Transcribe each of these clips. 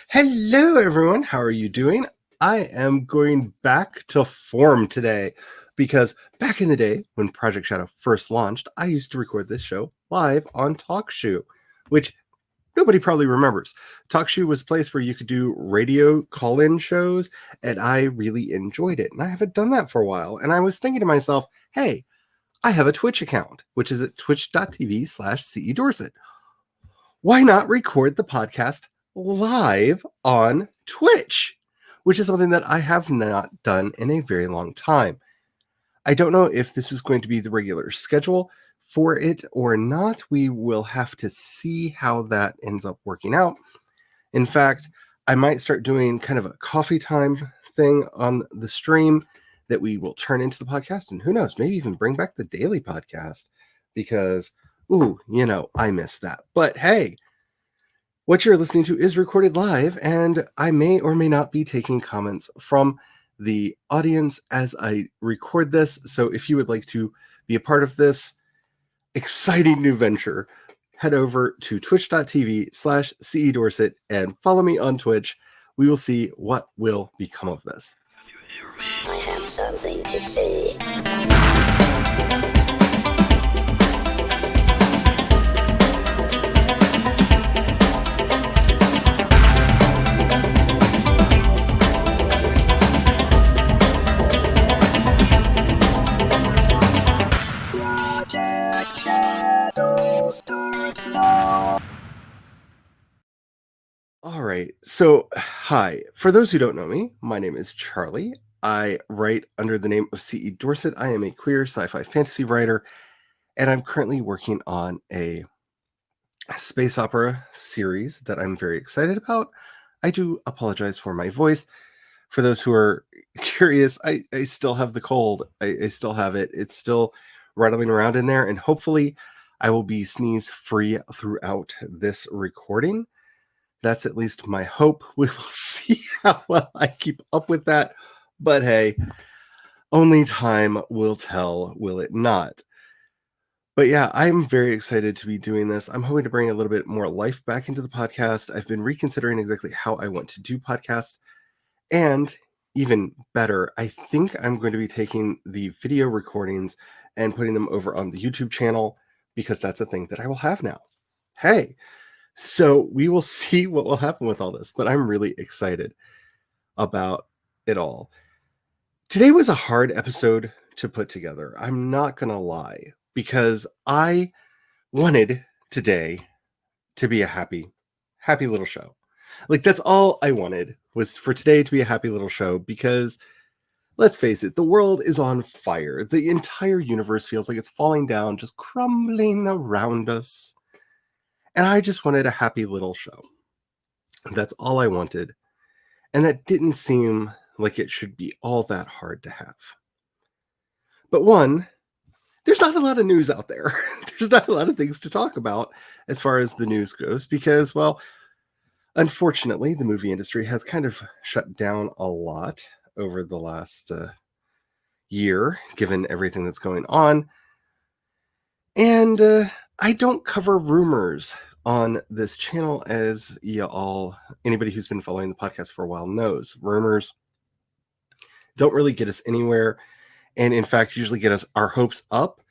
Hello, everyone. How are you doing? I am going back to form today because back in the day when Project Shadow first launched, I used to record this show live on TalkShoe, which nobody probably remembers. TalkShoe was a place where you could do radio call-in shows, and I really enjoyed it. And I haven't done that for a while. And I was thinking to myself, hey, I have a Twitch account, which is at twitch.tv/CEDorset. Why not record the podcast live on Twitch, which is something that I have not done in a very long time. I don't know if this is going to be the regular schedule for it or not. We will have to see how that ends up working out. In fact, I might start doing kind of a coffee time thing on the stream that we will turn into the podcast. And who knows, maybe even bring back the daily podcast because, I miss that. But hey, what you're listening to is recorded live, and I may or may not be taking comments from the audience as I record this. So if you would like to be a part of this exciting new venture, head over to twitch.tv/CEDorset and follow me on Twitch. We will see what will become of this. I have something to say. All right. So, hi. For those who don't know me, my name is Charlie. I write under the name of C.E. Dorset. I am a queer sci-fi fantasy writer, and I'm currently working on a space opera series that I'm very excited about. I do apologize for my voice. For those who are curious, I still have the cold. I still have it. It's still rattling around in there, and hopefully I will be sneeze-free throughout this recording. That's at least my hope. We will see how well I keep up with that. But hey, only time will tell, will it not? But yeah, I'm very excited to be doing this. I'm hoping to bring a little bit more life back into the podcast. I've been reconsidering exactly how I want to do podcasts. And even better, I think I'm going to be taking the video recordings and putting them over on the YouTube channel because that's a thing that I will have now. Hey, so we will see what will happen with all this, but I'm really excited about it all. Today was a hard episode to put together. I'm not going to lie, because I wanted today to be a happy little show. Like, that's all I wanted, was for today to be a happy little show, because let's face it, the world is on fire. The entire universe feels like it's falling down, just crumbling around us. And I just wanted a happy little show. That's all I wanted. And that didn't seem like it should be all that hard to have. But one, there's not a lot of news out there. There's not a lot of things to talk about as far as the news goes because, well, unfortunately, the movie industry has kind of shut down a lot over the last year, given everything that's going on. And I don't cover rumors on this channel, as anybody who's been following the podcast for a while knows. Rumors don't really get us anywhere, and in fact usually get us our hopes up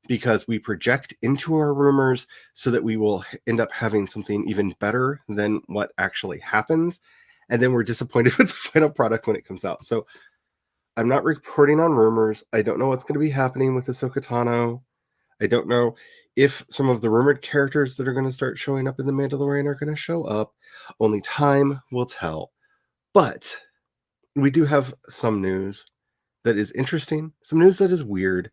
because we project into our rumors so that we will end up having something even better than what actually happens, and then we're disappointed with the final product when it comes out. So I'm not reporting on rumors. I don't know what's going to be happening with Ahsoka Tano. I don't know if some of the rumored characters that are going to start showing up in The Mandalorian are going to show up. Only time will tell. But we do have some news that is interesting, some news that is weird.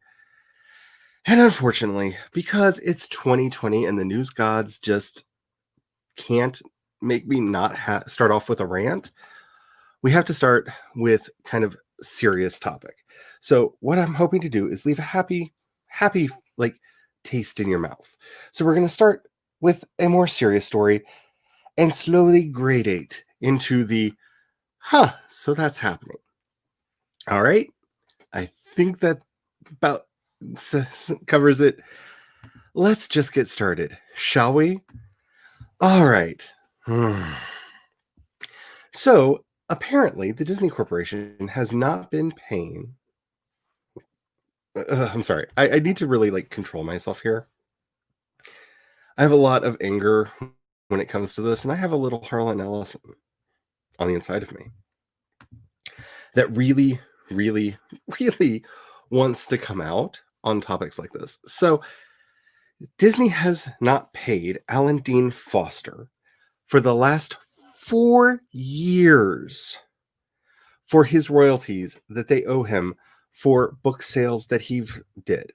And unfortunately, because it's 2020 and the news gods just can't make me not start off with a rant, we have to start with kind of serious topic. So what I'm hoping to do is leave a happy, like, taste in your mouth. So we're going to start with a more serious story and slowly gradate into the, so that's happening. All right. I think that about covers it. Let's just get started, shall we? All right. So apparently, the Disney Corporation has not been paying. I'm sorry. I need to really like control myself here. I have a lot of anger when it comes to this, and I have a little Harlan Ellison on the inside of me that really, really, really wants to come out on topics like this. So Disney has not paid Alan Dean Foster for the last 4 years for his royalties that they owe him for book sales that he did.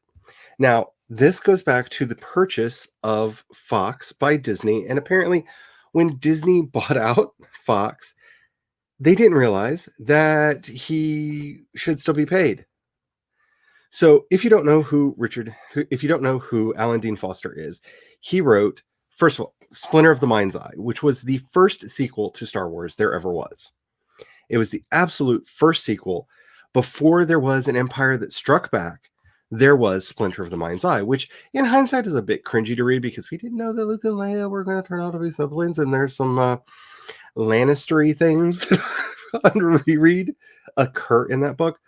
Now, this goes back to the purchase of Fox by Disney, and apparently when Disney bought out Fox, they didn't realize that he should still be paid. So, if you don't know if you don't know who Alan Dean Foster is, he wrote, first of all, Splinter of the Mind's Eye, which was the first sequel to Star Wars there ever was. It was the absolute first sequel. Before there was an Empire that struck back, there was Splinter of the Mind's Eye, which in hindsight is a bit cringy to read because we didn't know that Luke and Leia were going to turn out to be siblings, and there's some Lannistery things on reread occur in that book.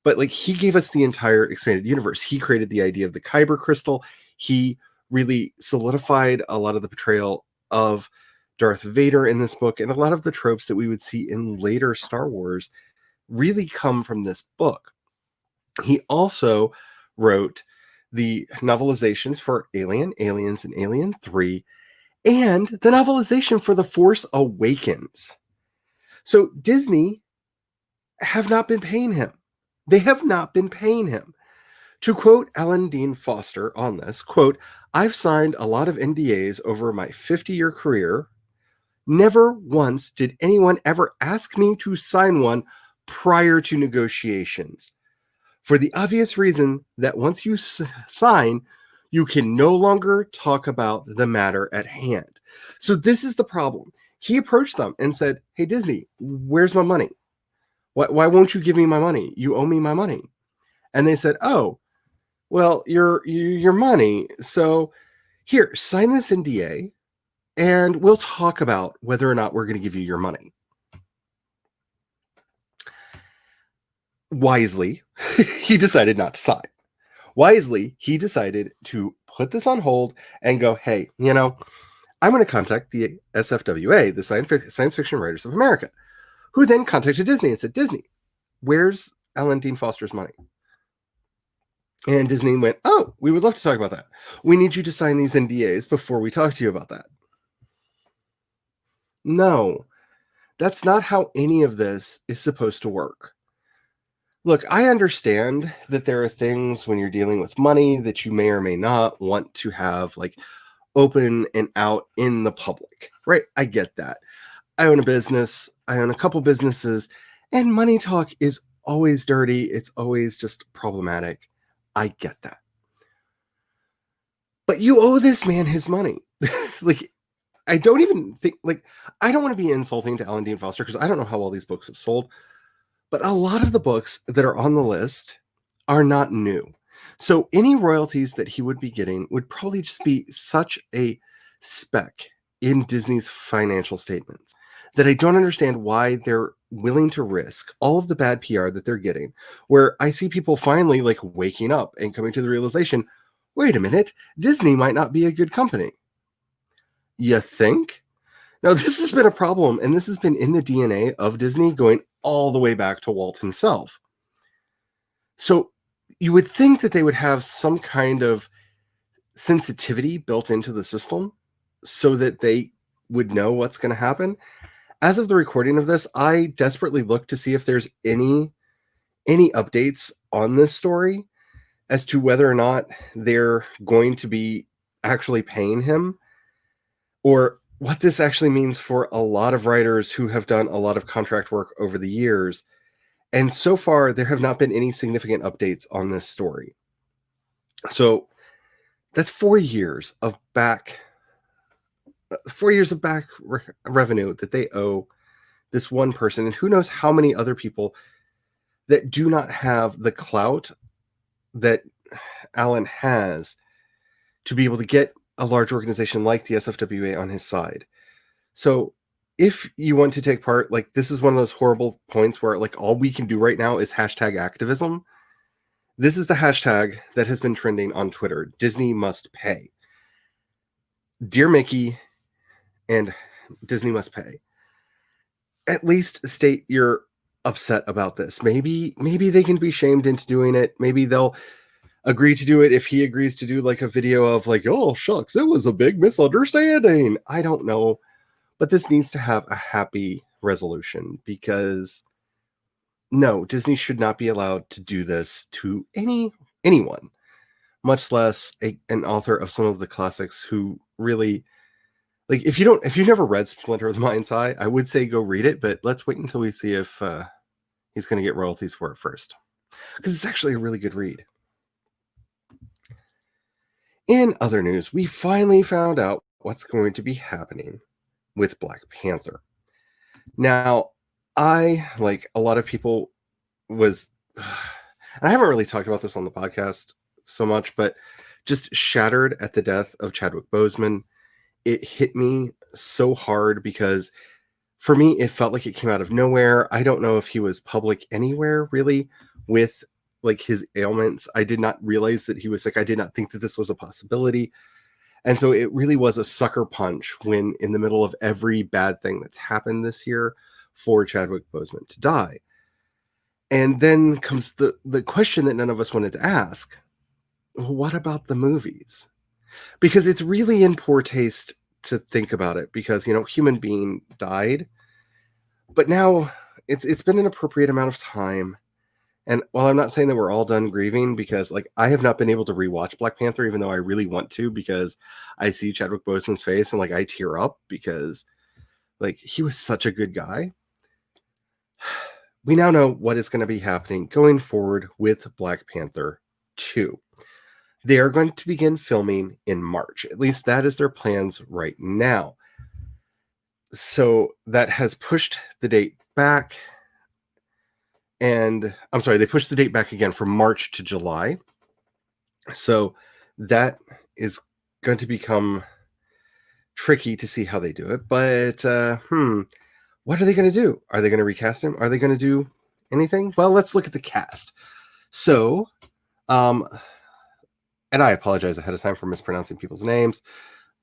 But like he gave us the entire expanded universe. He created the idea of the Kyber crystal. He really solidified a lot of the portrayal of Darth Vader in this book, and a lot of the tropes that we would see in later Star Wars really come from this book. He also wrote the novelizations for Alien, Aliens, and Alien 3, and the novelization for The Force Awakens. So Disney have not been paying him. They have not been paying him. To quote Alan Dean Foster on this, quote, I've signed a lot of NDAs over my 50-year career. Never once did anyone ever ask me to sign one prior to negotiations, for the obvious reason that once you sign, you can no longer talk about the matter at hand. So this is the problem. He approached them and said, hey, Disney, where's my money? Why won't you give me my money? You owe me my money. And they said, oh, well, your money. So here, sign this NDA and we'll talk about whether or not we're going to give you your money. Wisely, he decided not to sign. Wisely, he decided to put this on hold and go, hey, I'm going to contact the SFWA, the Science Fiction Writers of America, who then contacted Disney and said, Disney, where's Alan Dean Foster's money? And Disney went, oh, we would love to talk about that. We need you to sign these NDAs before we talk to you about that. No, that's not how any of this is supposed to work. Look, I understand that there are things when you're dealing with money that you may or may not want to have like open and out in the public, right? I get that. I own a business. I own a couple businesses, and money talk is always dirty. It's always just problematic. I get that. But you owe this man his money. Like, I don't even think, like, I don't want to be insulting to Alan Dean Foster because I don't know how all these books have sold. But a lot of the books that are on the list are not new. So any royalties that he would be getting would probably just be such a speck in Disney's financial statements that I don't understand why they're willing to risk all of the bad PR that they're getting, where I see people finally like waking up and coming to the realization, wait a minute, Disney might not be a good company. You think? Now, this has been a problem, and this has been in the DNA of Disney going all the way back to Walt himself. So you would think that they would have some kind of sensitivity built into the system so that they would know what's going to happen. As of the recording of this, I desperately look to see if there's any updates on this story as to whether or not they're going to be actually paying him, or what this actually means for a lot of writers who have done a lot of contract work over the years. And so far, there have not been any significant updates on this story. So that's 4 years of back revenue that they owe this one person. And who knows how many other people that do not have the clout that Alan has to be able to get a large organization like the SFWA on his side. So if you want to take part, like, this is one of those horrible points where, like, all we can do right now is hashtag activism. This is the hashtag that has been trending on Twitter, Disney must pay. Dear Mickey and Disney must pay. At least state you're upset about this. Maybe they can be shamed into doing it. Maybe they'll agree to do it if he agrees to do like a video of like, oh shucks, it was a big misunderstanding. I don't know. But this needs to have a happy resolution because no, Disney should not be allowed to do this to anyone, much less an author of some of the classics who really like if you've never read Splinter of the Mind's Eye, I would say go read it, but let's wait until we see if he's going to get royalties for it first, because it's actually a really good read. In other news, we finally found out what's going to be happening with Black Panther. Now, I, like a lot of people, was, and I haven't really talked about this on the podcast so much, but just shattered at the death of Chadwick Boseman. It hit me so hard because for me, it felt like it came out of nowhere. I don't know if he was public anywhere really with like his ailments. I did not realize that he was sick. I did not think that this was a possibility. And so it really was a sucker punch when in the middle of every bad thing that's happened this year for Chadwick Boseman to die. And then comes the question that none of us wanted to ask. What about the movies? Because it's really in poor taste to think about it because, you know, human being died. But now it's been an appropriate amount of time. And while I'm not saying that we're all done grieving, because like I have not been able to rewatch Black Panther, even though I really want to, because I see Chadwick Boseman's face and like I tear up because like he was such a good guy. We now know what is going to be happening going forward with Black Panther 2. They are going to begin filming in March. At least that is their plans right now. So that has pushed the date back. And I'm sorry, they pushed the date back again from March to July. So that is going to become tricky to see how they do it. But what are they going to do? Are they going to recast him? Are they going to do anything? Well, let's look at the cast. So, and I apologize ahead of time for mispronouncing people's names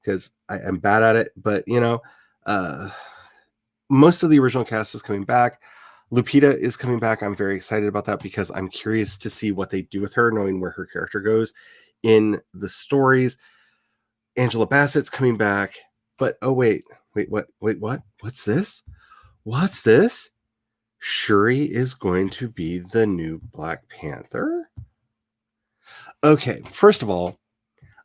because I am bad at it. But you know, most of the original cast is coming back. Lupita is coming back. I'm very excited about that because I'm curious to see what they do with her, knowing where her character goes in the stories. Angela Bassett's coming back. But oh wait, what? What's this? What's this? Shuri is going to be the new Black Panther? Okay, first of all,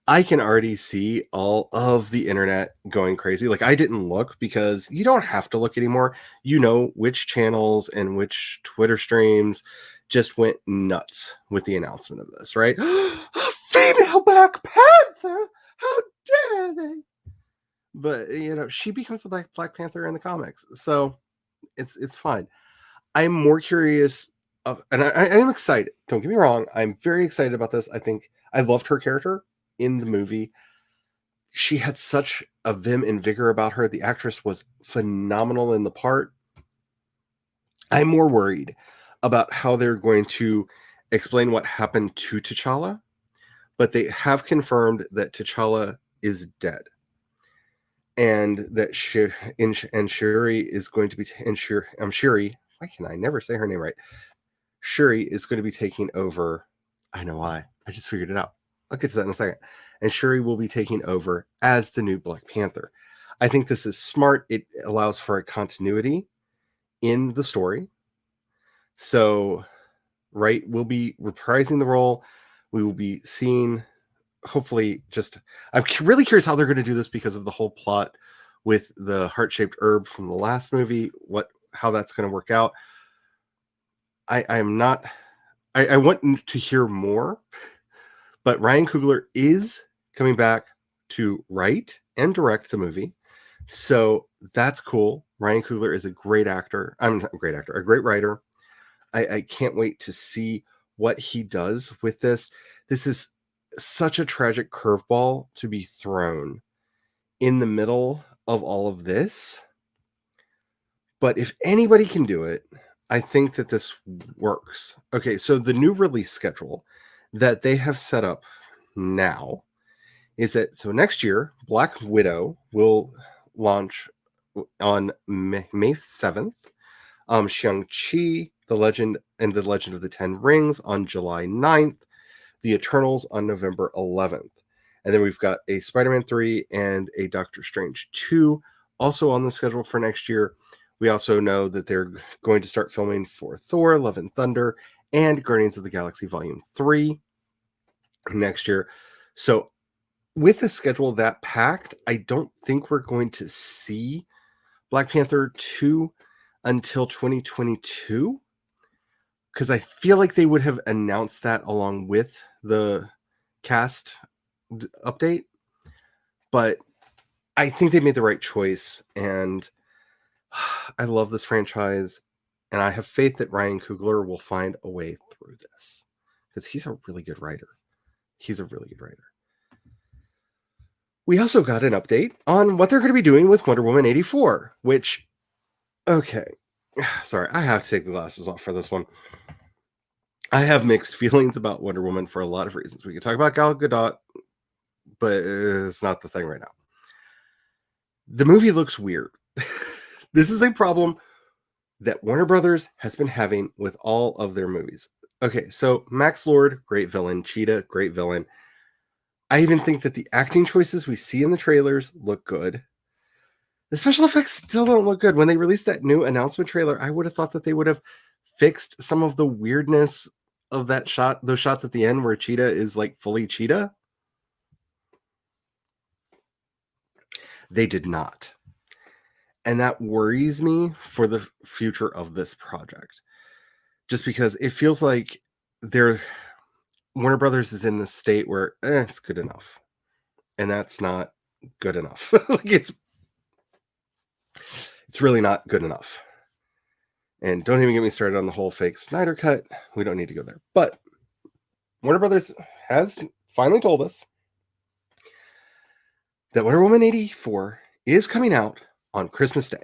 I can already see all of the internet going crazy. Like, I didn't look because you don't have to look anymore. You know which channels and which Twitter streams just went nuts with the announcement of this, right? A female Black Panther! How dare they? But, you know, she becomes the Black Panther in the comics. So, it's fine. I'm more curious, and I am excited. Don't get me wrong. I'm very excited about this. I think I loved her character in the movie. She had such a vim and vigor about her. The actress was phenomenal in the part. I'm more worried about how they're going to explain what happened to T'Challa, but they have confirmed that T'Challa is dead. And that Shuri is going to be Shuri. Why can I never say her name right? Shuri is going to be taking over. I know why. I just figured it out. I'll get to that in a second. And Shuri will be taking over as the new Black Panther. I think this is smart. It allows for a continuity in the story. So, right, we'll be reprising the role. We will be seeing, hopefully, I'm really curious how they're going to do this because of the whole plot with the heart-shaped herb from the last movie, how that's going to work out. I want to hear more, but Ryan Coogler is coming back to write and direct the movie. So that's cool. Ryan Coogler is a great actor. I'm not a great actor, a great writer. I can't wait to see what he does with this. This is such a tragic curveball to be thrown in the middle of all of this. But if anybody can do it, I think that this works. Okay, so the new release schedule that they have set up now is that so next year, Black Widow will launch on May 7th. Shang-Chi, The Legend of the Ten Rings on July 9th. The Eternals on November 11th. And then we've got a Spider-Man 3 and a Doctor Strange 2 also on the schedule for next year. We also know that they're going to start filming for Thor, Love and Thunder, and Guardians of the Galaxy Volume 3 next year. So with the schedule that packed, I don't think we're going to see Black Panther 2 until 2022. Because I feel like they would have announced that along with the cast update. But I think they made the right choice. And I love this franchise. And I have faith that Ryan Coogler will find a way through this. Because he's a really good writer. We also got an update on what they're going to be doing with Wonder Woman 84. Which, okay. Sorry, I have to take the glasses off for this one. I have mixed feelings about Wonder Woman for a lot of reasons. We could talk about Gal Gadot, but it's not the thing right now. The movie looks weird. This is a problem that Warner Brothers has been having with all of their movies. Okay, so Max Lord, great villain. Cheetah, great villain. I even think that the acting choices we see in the trailers look good. The special effects still don't look good. When they released that new announcement trailer, I would have thought that they would have fixed some of the weirdness of that shot, those shots at the end where Cheetah is like fully Cheetah. They did not. And that worries me for the future of this project. Just because it feels like Warner Brothers is in this state where it's good enough. And that's not good enough. Like it's really not good enough. And don't even get me started on the whole fake Snyder cut. We don't need to go there. But Warner Brothers has finally told us that Wonder Woman 84 is coming out on Christmas Day.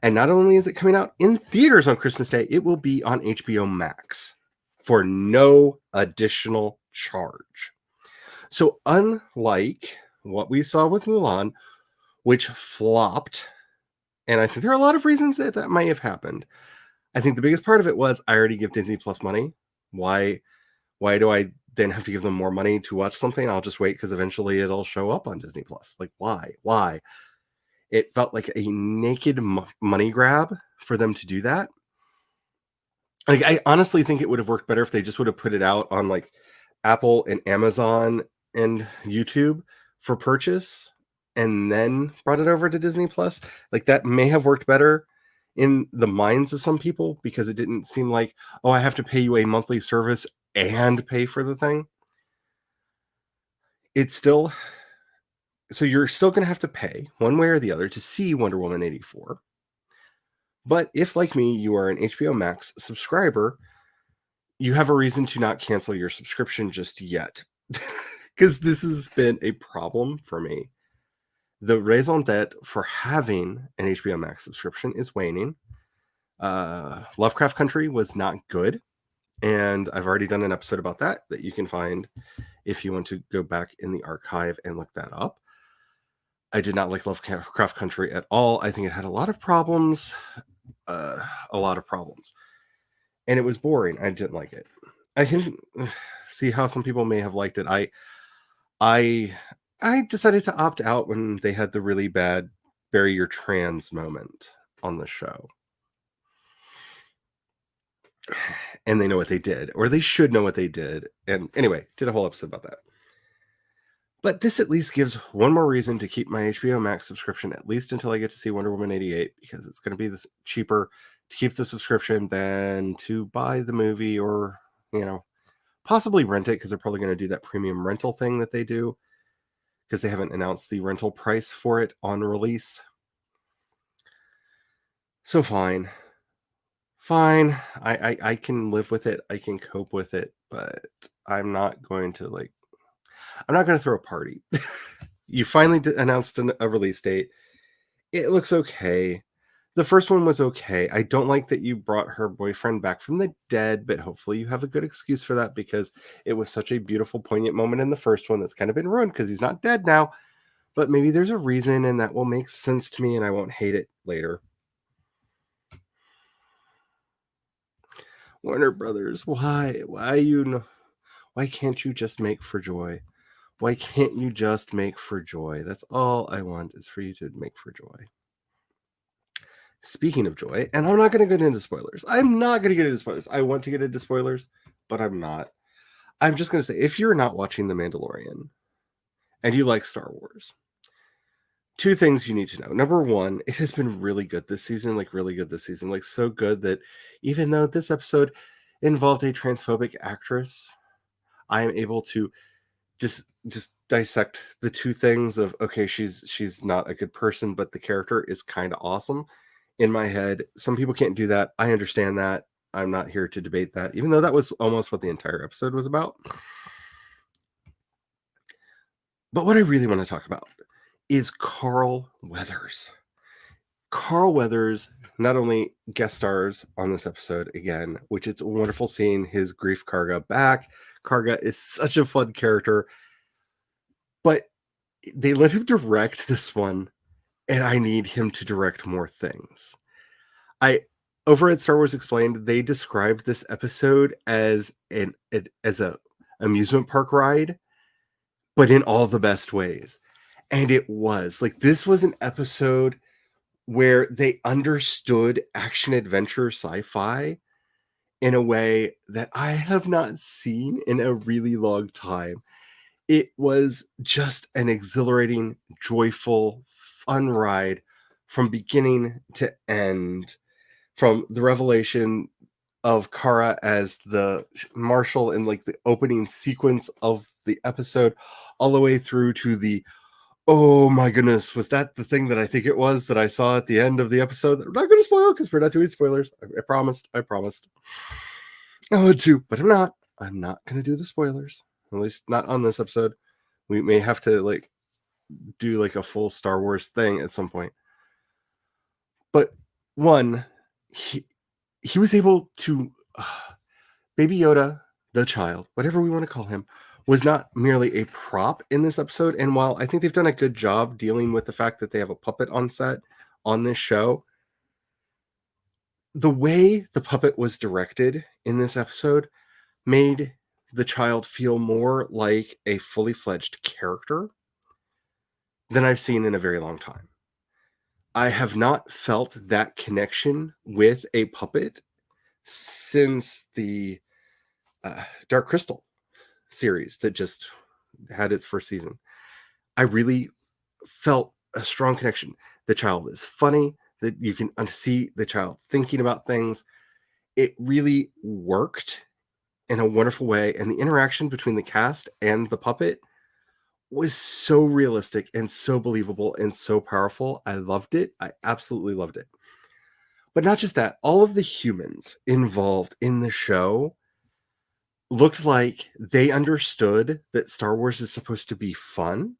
And not only is it coming out in theaters on Christmas Day, it will be on HBO Max for no additional charge. So unlike what we saw with Mulan, which flopped, and I think there are a lot of reasons that might have happened. I think the biggest part of it was I already give Disney Plus money. Why do I then have to give them more money to watch something? I'll just wait because eventually it'll show up on Disney Plus. Like, why? It felt like a naked money grab for them to do that. Like, I honestly think it would have worked better if they just would have put it out on like Apple and Amazon and YouTube for purchase and then brought it over to Disney Plus. Like, that may have worked better in the minds of some people because it didn't seem like, oh, I have to pay you a monthly service and pay for the thing. It's still, so you're still going to have to pay one way or the other to see Wonder Woman 84. But if, like me, you are an HBO Max subscriber, you have a reason to not cancel your subscription just yet. Because this has been a problem for me. The raison d'etre for having an HBO Max subscription is waning. Lovecraft Country was not good. And I've already done an episode about that you can find if you want to go back in the archive and look that up. I did not like Lovecraft Country at all. I think it had a lot of problems. And it was boring. I didn't like it. I can see how some people may have liked it. I decided to opt out when they had the really bad bury your trans moment on the show. And they know what they did, or they should know what they did. And anyway, did a whole episode about that. But this at least gives one more reason to keep my HBO Max subscription, at least until I get to see Wonder Woman 88, because it's going to be cheaper to keep the subscription than to buy the movie or, possibly rent it, because they're probably going to do that premium rental thing that they do, because they haven't announced the rental price for it on release. So fine. I can live with it. I can cope with it, but I'm not going to throw a party. You finally announced a release date. It looks okay. The first one was okay. I don't like that you brought her boyfriend back from the dead, but hopefully you have a good excuse for that because it was such a beautiful, poignant moment in the first one that's kind of been ruined because he's not dead now. But maybe there's a reason and that will make sense to me and I won't hate it later. Warner Brothers, why? Why can't you just make for joy? Why can't you just make for joy? That's all I want is for you to make for joy. Speaking of joy, and I'm not going to get into spoilers. I'm not going to get into spoilers. I want to get into spoilers, but I'm not. I'm just going to say if you're not watching The Mandalorian and you like Star Wars, two things you need to know. Number one, it has been really good this season, like really good this season, like so good that even though this episode involved a transphobic actress, I am able to just dissect the two things of okay, she's not a good person, but the character is kind of awesome. In my head, some people can't do that. I understand that. I'm not here to debate that, even though that was almost what the entire episode was about. But what I really want to talk about is Carl Weathers. Carl Weathers not only guest stars on this episode again, which it's wonderful seeing his Grief Karga back. Karga is such a fun character, but they let him direct this one, and I need him to direct more things. I over at Star Wars Explained, they described this episode as as a amusement park ride, but in all the best ways. And it was like this was an episode where they understood action adventure sci-fi in a way that I have not seen in a really long time. It was just an exhilarating, joyful, fun ride from beginning to end. From the revelation of Kara as the marshal in like the opening sequence of the episode, all the way through to the oh my goodness, was that the thing that I think it was that I saw at the end of the episode? I'm not going to spoil because we're not doing spoilers. I promised. I promised. I would too, but I'm not. I'm not going to do the spoilers. At least not on this episode. We may have to like do like a full Star Wars thing at some point. But one, he was able to Baby Yoda, the child, whatever we want to call him, was not merely a prop in this episode. And while I think they've done a good job dealing with the fact that they have a puppet on set on this show, the way the puppet was directed in this episode made the child feel more like a fully fledged character than I've seen in a very long time. I have not felt that connection with a puppet since the Dark Crystal series that just had its first season. I really felt a strong connection. The child is funny, that you can see the child thinking about things. It really worked in a wonderful way. And the interaction between the cast and the puppet was so realistic and so believable and so powerful. I loved it. I absolutely loved it. But not just that, all of the humans involved in the show looked like they understood that Star Wars is supposed to be fun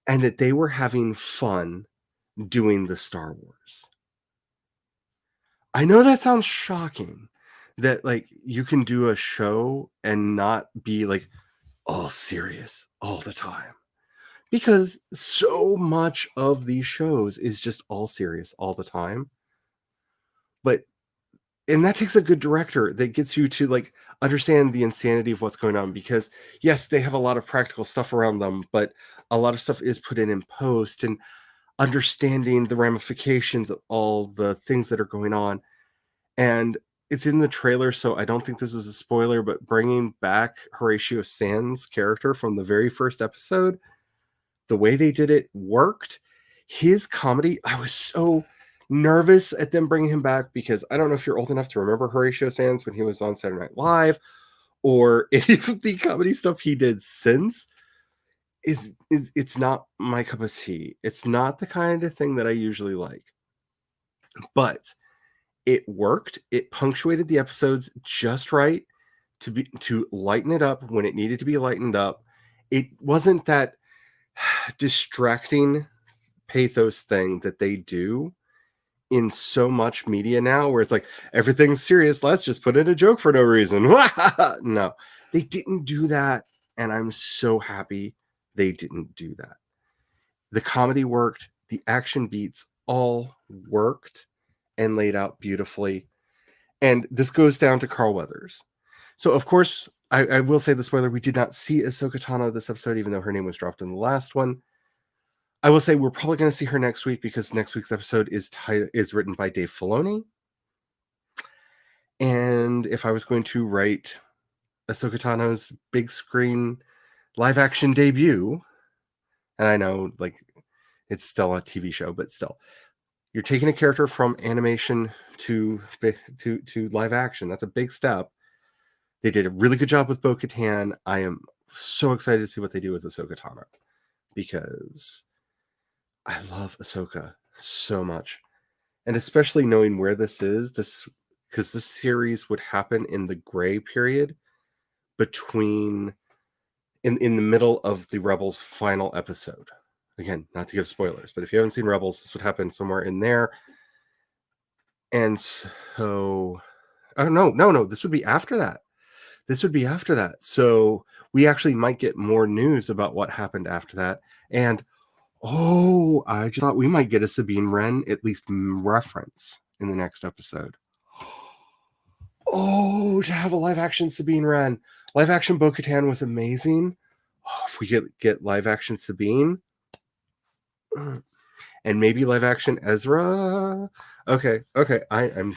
and that they were having fun doing the Star Wars. I know that sounds shocking that like you can do a show and not be like all serious all the time. Because so much of these shows is just all serious all the time. But and that takes a good director that gets you to like understand the insanity of what's going on because yes, they have a lot of practical stuff around them, but a lot of stuff is put in post and understanding the ramifications of all the things that are going on. And it's in the trailer, so I don't think this is a spoiler, but bringing back Horatio Sands' character from the very first episode, the way they did it worked. His comedy, I was so nervous at them bringing him back because I don't know if you're old enough to remember Horatio Sands when he was on Saturday Night Live or any of the comedy stuff he did since. Is it's not my cup of tea. It's not the kind of thing that I usually like. But it worked. It punctuated the episodes just right to lighten it up when it needed to be lightened up. It wasn't that distracting pathos thing that they do in so much media now where it's like, everything's serious, let's just put in a joke for no reason. No, they didn't do that, and I'm so happy they didn't do that. The comedy worked, the action beats all worked and laid out beautifully. And this goes down to Carl Weathers. So, of course, I will say the spoiler, we did not see Ahsoka Tano this episode, even though her name was dropped in the last one. I will say we're probably going to see her next week because next week's episode is written by Dave Filoni. And if I was going to write Ahsoka Tano's big screen live action debut, and I know like it's still a TV show, but still, you're taking a character from animation to live action. That's a big step. They did a really good job with Bo-Katan. I am so excited to see what they do with Ahsoka Tano because I love Ahsoka so much. And especially knowing where this is, because this series would happen in the gray period between in the middle of the Rebels final episode. Again, not to give spoilers, but if you haven't seen Rebels, this would happen somewhere in there. And so, oh no, this would be after that. This would be after that. So we actually might get more news about what happened after that. And I just thought we might get a Sabine Wren at least reference in the next episode. Oh, to have a live action Sabine Wren. Live action Bo-Katan was amazing. Oh, if we get live action Sabine. And maybe live action Ezra. Okay. I'm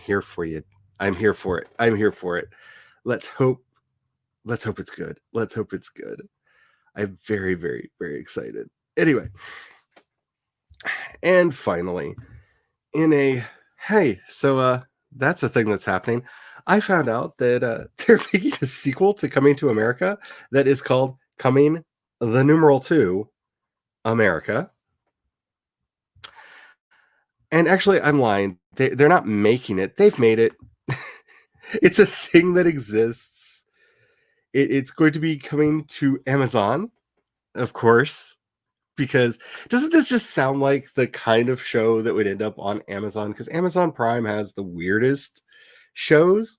here for you. I'm here for it. Let's hope it's good. I'm very, very, very excited. Anyway. And finally, that's a thing that's happening. I found out that they're making a sequel to Coming to America that is called Coming the numeral 2 America. And actually, I'm lying. They're not making it. They've made it. It's a thing that exists. It's going to be coming to Amazon, of course, because doesn't this just sound like the kind of show that would end up on Amazon? Because Amazon Prime has the weirdest shows.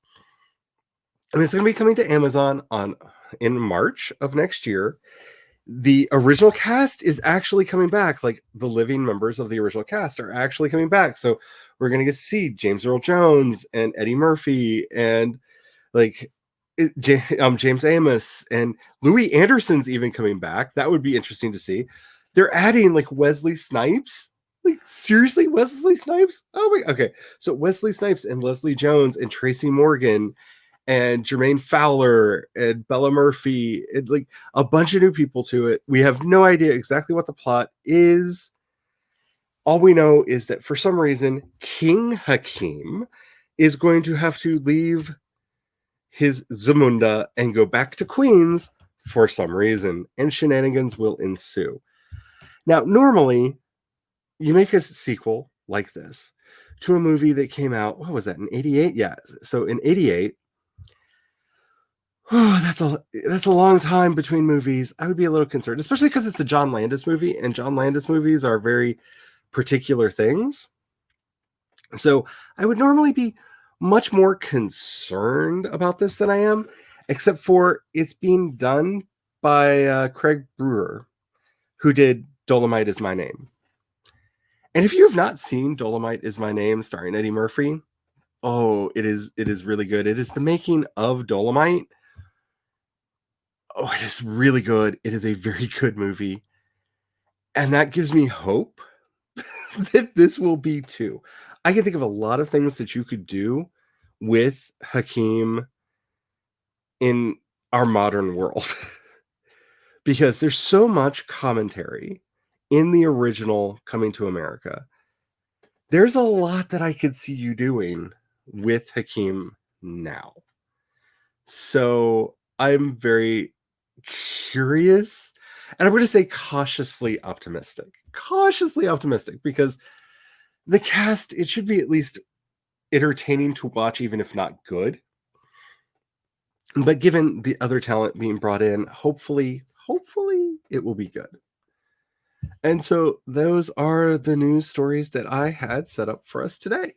And it's going to be coming to Amazon in March of next year. The original cast is actually coming back. Like the living members of the original cast are actually coming back. So we're going to get to see James Earl Jones and Eddie Murphy and like James Amos and Louis Anderson's even coming back. That would be interesting to see. They're adding like Wesley Snipes. Like seriously, Wesley Snipes? Oh my, okay. So Wesley Snipes and Leslie Jones and Tracy Morgan and Jermaine Fowler and Bella Murphy and like a bunch of new people to it. We have no idea exactly what the plot is. All we know is that for some reason, King Hakim is going to have to leave his Zamunda and go back to Queens for some reason, and shenanigans will ensue. Now, normally, you make a sequel like this to a movie that came out, what was that, in 88? Yeah, so in 88, that's a long time between movies. I would be a little concerned, especially because it's a John Landis movie, and John Landis movies are very particular things. So I would normally be much more concerned about this than I am, except for it's being done by Craig Brewer, who did Dolomite Is My Name. And if you have not seen Dolomite Is My Name starring Eddie Murphy, it is really good. It is the making of Dolomite. Oh, it is really good. It is a very good movie. And that gives me hope that this will be too. I can think of a lot of things that you could do with Hakim in our modern world. Because there's so much commentary in the original Coming to America. There's a lot that I could see you doing with Hakim now. So I'm very curious, and I'm going to say cautiously optimistic because the cast, it should be at least entertaining to watch, even if not good. But given the other talent being brought in, hopefully it will be good. And so those are the news stories that I had set up for us today.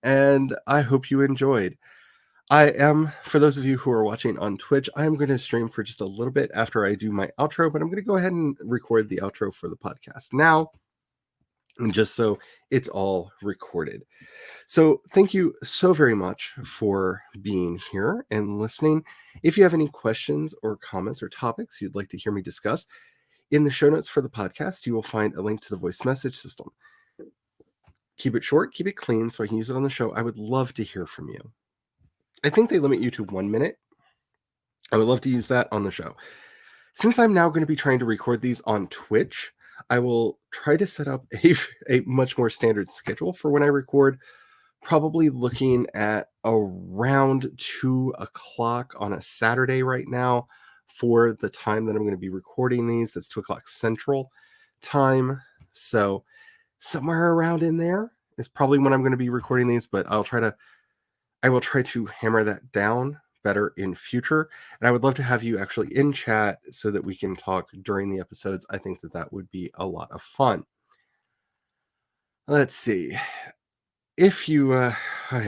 And I hope you enjoyed. For those of you who are watching on Twitch, I am going to stream for just a little bit after I do my outro, but I'm going to go ahead and record the outro for the podcast now, and just so it's all recorded. So thank you so very much for being here and listening. If you have any questions or comments or topics you'd like to hear me discuss, in the show notes for the podcast, you will find a link to the voice message system. Keep it short, keep it clean so I can use it on the show. I would love to hear from you. I think they limit you to 1 minute. I would love to use that on the show. Since I'm now going to be trying to record these on Twitch, I will try to set up a much more standard schedule for when I record, probably looking at around 2 o'clock on a Saturday right now for the time that I'm going to be recording these. That's 2 o'clock Central time. So somewhere around in there is probably when I'm going to be recording these, but I will try to hammer that down better in future. And I would love to have you actually in chat so that we can talk during the episodes. I think that would be a lot of fun. Let's see. If you, I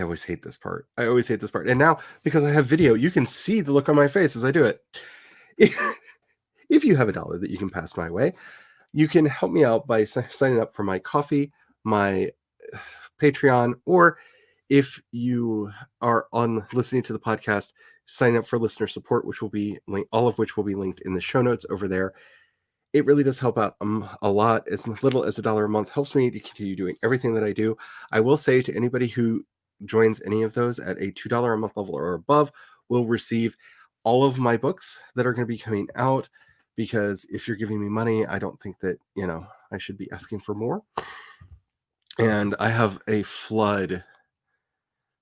always hate this part. And now, because I have video, you can see the look on my face as I do it. If you have $1 that you can pass my way, you can help me out by signing up for my coffee, my Patreon, or if you are on listening to the podcast, sign up for listener support, which will be all of which will be linked in the show notes over there. It really does help out a lot. As little as $1 a month helps me to continue doing everything that I do. I will say to anybody who joins any of those at a $2 a month level or above will receive all of my books that are going to be coming out, because if you're giving me money, I don't think that, I should be asking for more. And I have a flood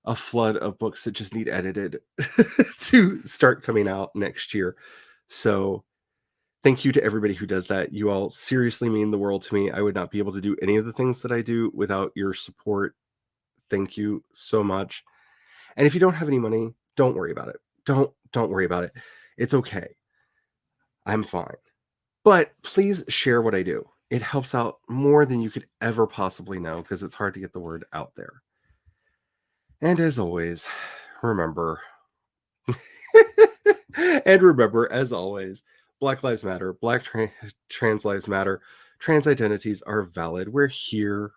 of books that just need edited to start coming out next year. So thank you to everybody who does that. You all seriously mean the world to me. I would not be able to do any of the things that I do without your support. Thank you so much. And if you don't have any money, don't worry about it. Don't worry about it. It's okay. I'm fine. But please share what I do. It helps out more than you could ever possibly know, because it's hard to get the word out there. And as always, remember, as always, Black Lives Matter, Trans Lives Matter, trans identities are valid. We're here.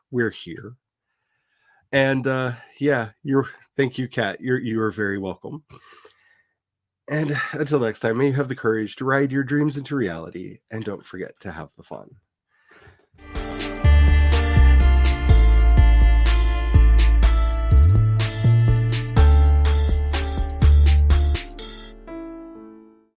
And thank you, Kat. You are very welcome. And until next time, may you have the courage to ride your dreams into reality, and don't forget to have the fun.